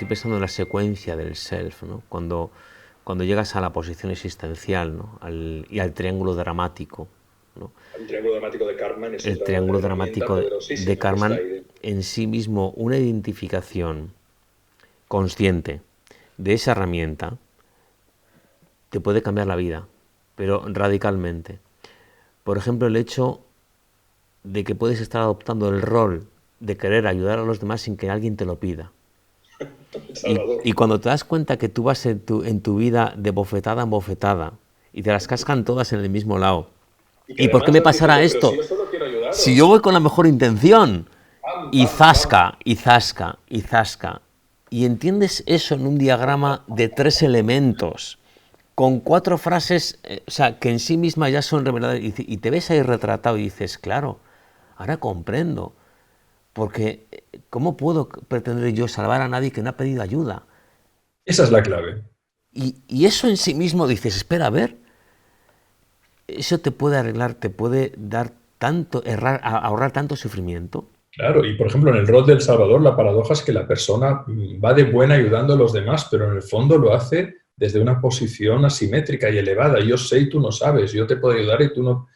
estoy pensando en la secuencia del self, ¿no? Cuando llegas a la posición existencial, ¿no? Y al triángulo dramático, ¿no? El triángulo dramático de Karpman es El otra triángulo herramienta dramático de poderosísima, que es la Karman, idea. en sí mismo, una identificación consciente de esa herramienta te puede cambiar la vida, pero radicalmente. Por ejemplo, el hecho de que puedes estar adoptando el rol de querer ayudar a los demás sin que alguien te lo pida. Y Salvador. cuando te das cuenta que tú vas en tu vida de bofetada en bofetada y te las cascan todas en el mismo lado. Y que ¿Y por qué además me vas pasará diciendo, pero si esto? yo solo quiero Si yo ayudaros. voy con la mejor intención. Pam, Y pam, pam. zasca, y zasca, y zasca. Y entiendes eso en un diagrama de 3 elementos, con 4 frases, o sea, que en sí mismas ya son reveladas, y te ves ahí retratado y dices, claro, ahora comprendo, porque ¿cómo puedo pretender yo salvar a nadie que no ha pedido ayuda? Esa es la clave. Y eso en sí mismo dices, espera, a ver, eso te puede arreglar, te puede dar tanto, ahorrar tanto sufrimiento. Claro, y por ejemplo, en el rol del Salvador, la paradoja es que la persona va de buena ayudando a los demás, pero en el fondo lo hace desde una posición asimétrica y elevada. Yo sé y tú no sabes, yo te puedo ayudar y tú no.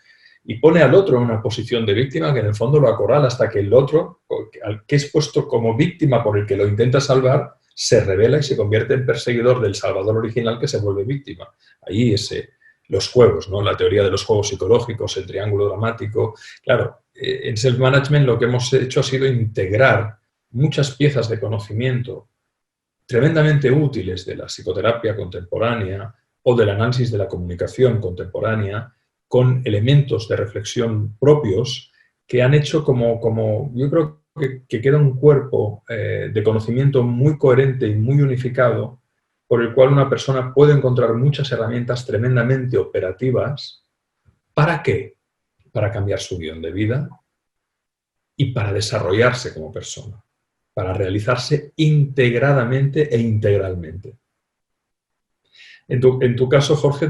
Y pone al otro en una posición de víctima que en el fondo lo acorrala hasta que el otro, al que es puesto como víctima por el que lo intenta salvar, se revela y se convierte en perseguidor del Salvador original que se vuelve víctima. Ahí los juegos, ¿no? La teoría de los juegos psicológicos, el triángulo dramático. Claro, en self-management lo que hemos hecho ha sido integrar muchas piezas de conocimiento tremendamente útiles de la psicoterapia contemporánea o del análisis de la comunicación contemporánea con elementos de reflexión propios que han hecho como yo creo que queda un cuerpo de conocimiento muy coherente y muy unificado por el cual una persona puede encontrar muchas herramientas tremendamente operativas. ¿Para qué? Para cambiar su guión de vida y para desarrollarse como persona, para realizarse integradamente e integralmente. En tu caso, Jorge,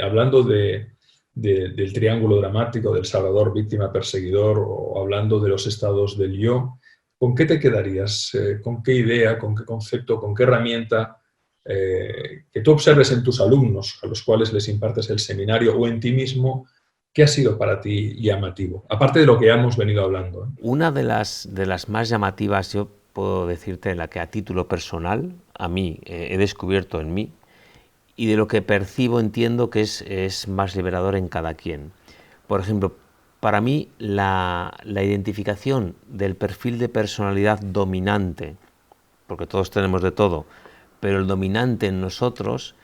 hablando del triángulo dramático, del salvador, víctima, perseguidor, o hablando de los estados del yo, ¿con qué te quedarías? ¿Con qué idea, con qué concepto, con qué herramienta que tú observes en tus alumnos a los cuales les impartes el seminario o en ti mismo, qué ha sido para ti llamativo? Aparte de lo que ya hemos venido hablando, ¿eh? Una de las más llamativas, yo puedo decirte, la que a título personal, a mí, he descubierto en mí, y de lo que percibo, entiendo que es más liberador en cada quien. Por ejemplo, para mí la identificación del perfil de personalidad dominante, porque todos tenemos de todo, pero el dominante en nosotros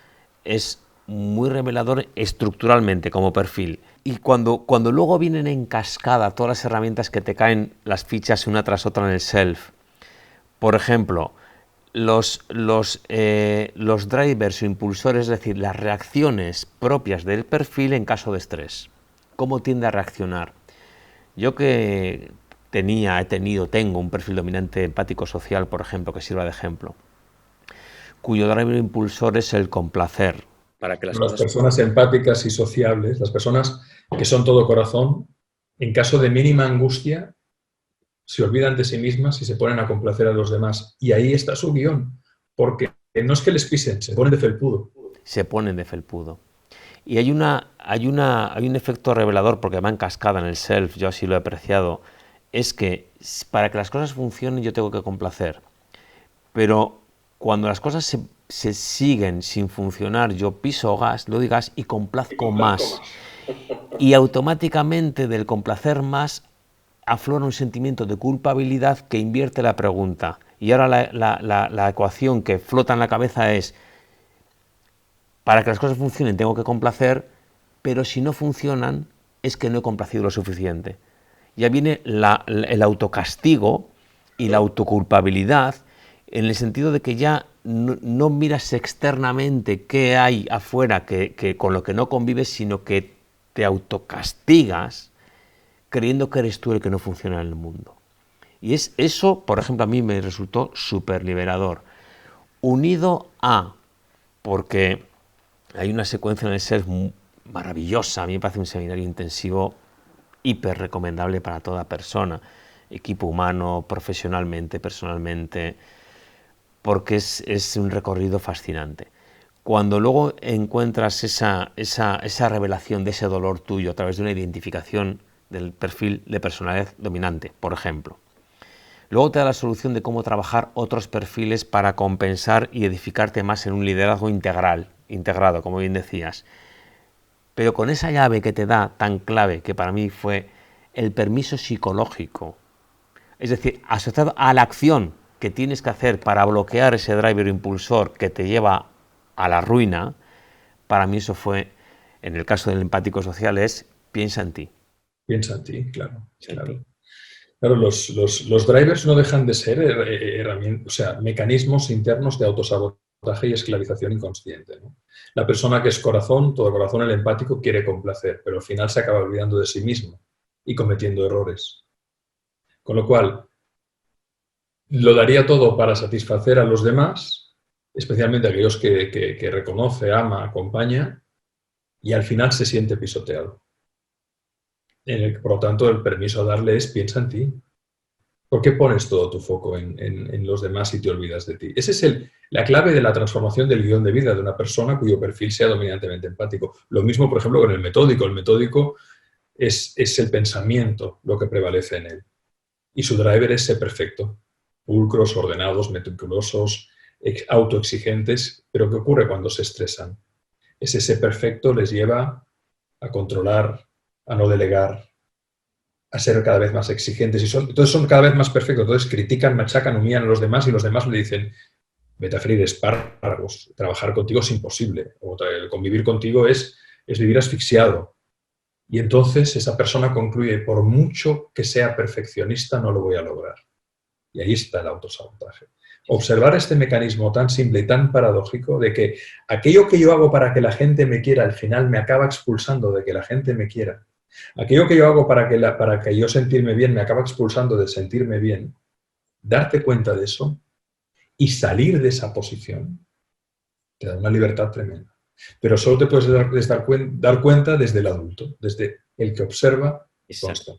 es muy revelador estructuralmente como perfil. Y cuando luego vienen en cascada todas las herramientas que te caen las fichas una tras otra en el self, por ejemplo, los drivers o impulsores, es decir, las reacciones propias del perfil en caso de estrés. ¿Cómo tiende a reaccionar? Yo que tengo un perfil dominante empático social, por ejemplo, que sirva de ejemplo, cuyo driver impulsor es el complacer, para que las Las cosas... personas empáticas y sociables, las personas que son todo corazón, en caso de mínima angustia, se olvidan de sí mismas y se ponen a complacer a los demás. Y ahí está su guión, porque no es que les pisen, se ponen de felpudo. se ponen de felpudo. Y hay un efecto revelador, porque va en cascada en el self, yo así lo he apreciado, es que para que las cosas funcionen yo tengo que complacer. Pero cuando las cosas se siguen sin funcionar, yo piso gas, le doy gas y Y complazco complazco más. más. Y automáticamente del complacer más aflora un sentimiento de culpabilidad que invierte la pregunta. Y ahora la ecuación que flota en la cabeza es, para que las cosas funcionen tengo que complacer, pero si no funcionan es que no he complacido lo suficiente. Ya viene el autocastigo y la autoculpabilidad, en el sentido de que ya no miras externamente qué hay afuera que con lo que no convives, sino que te autocastigas creyendo que eres tú el que no funciona en el mundo. Y eso, por ejemplo, a mí me resultó súper liberador. Unido a, porque hay una secuencia en el self maravillosa, a mí me parece un seminario intensivo hiper recomendable para toda persona, equipo humano, profesionalmente, personalmente, porque es un recorrido fascinante. Cuando luego encuentras esa revelación de ese dolor tuyo a través de una identificación del perfil de personalidad dominante, por ejemplo, luego te da la solución de cómo trabajar otros perfiles para compensar y edificarte más en un liderazgo integrado, como bien decías. Pero con esa llave que te da tan clave, que para mí fue el permiso psicológico, es decir, asociado a la acción que tienes que hacer para bloquear ese driver impulsor que te lleva a la ruina, para mí eso fue, en el caso del empático social, es piensa en ti. Piensa en ti, claro. Claro, los drivers no dejan de ser herramientas, o sea, mecanismos internos de autosabotaje y esclavización inconsciente, ¿no? La persona que es corazón, todo corazón, el empático, quiere complacer, pero al final se acaba olvidando de sí mismo y cometiendo errores. Con lo cual, lo daría todo para satisfacer a los demás, especialmente a aquellos que reconoce, ama, acompaña, y al final se siente pisoteado. Por lo tanto, el permiso a darle es piensa en ti. ¿Por qué pones todo tu foco en los demás y te olvidas de ti? Esa es la clave de la transformación del guión de vida de una persona cuyo perfil sea dominantemente empático. Lo mismo, por ejemplo, con el metódico. El metódico es el pensamiento lo que prevalece en él. Y su driver es ser perfecto. Pulcros, ordenados, meticulosos, autoexigentes. Pero ¿qué ocurre cuando se estresan? Ese perfecto les lleva a controlar, a no delegar, a ser cada vez más exigentes. Entonces son cada vez más perfectos. Entonces critican, machacan, humillan a los demás y los demás le dicen, vete a freír espárragos, trabajar contigo es imposible. O convivir contigo es vivir asfixiado. Y entonces esa persona concluye, por mucho que sea perfeccionista, no lo voy a lograr. Y ahí está el autosabotaje. Observar este mecanismo tan simple y tan paradójico de que aquello que yo hago para que la gente me quiera, al final me acaba expulsando de que la gente me quiera. Aquello que yo hago para que yo sentirme bien me acaba expulsando de sentirme bien. Darte cuenta de eso y salir de esa posición te da una libertad tremenda. Pero solo te puedes dar cuenta desde el adulto, desde el que observa y consta.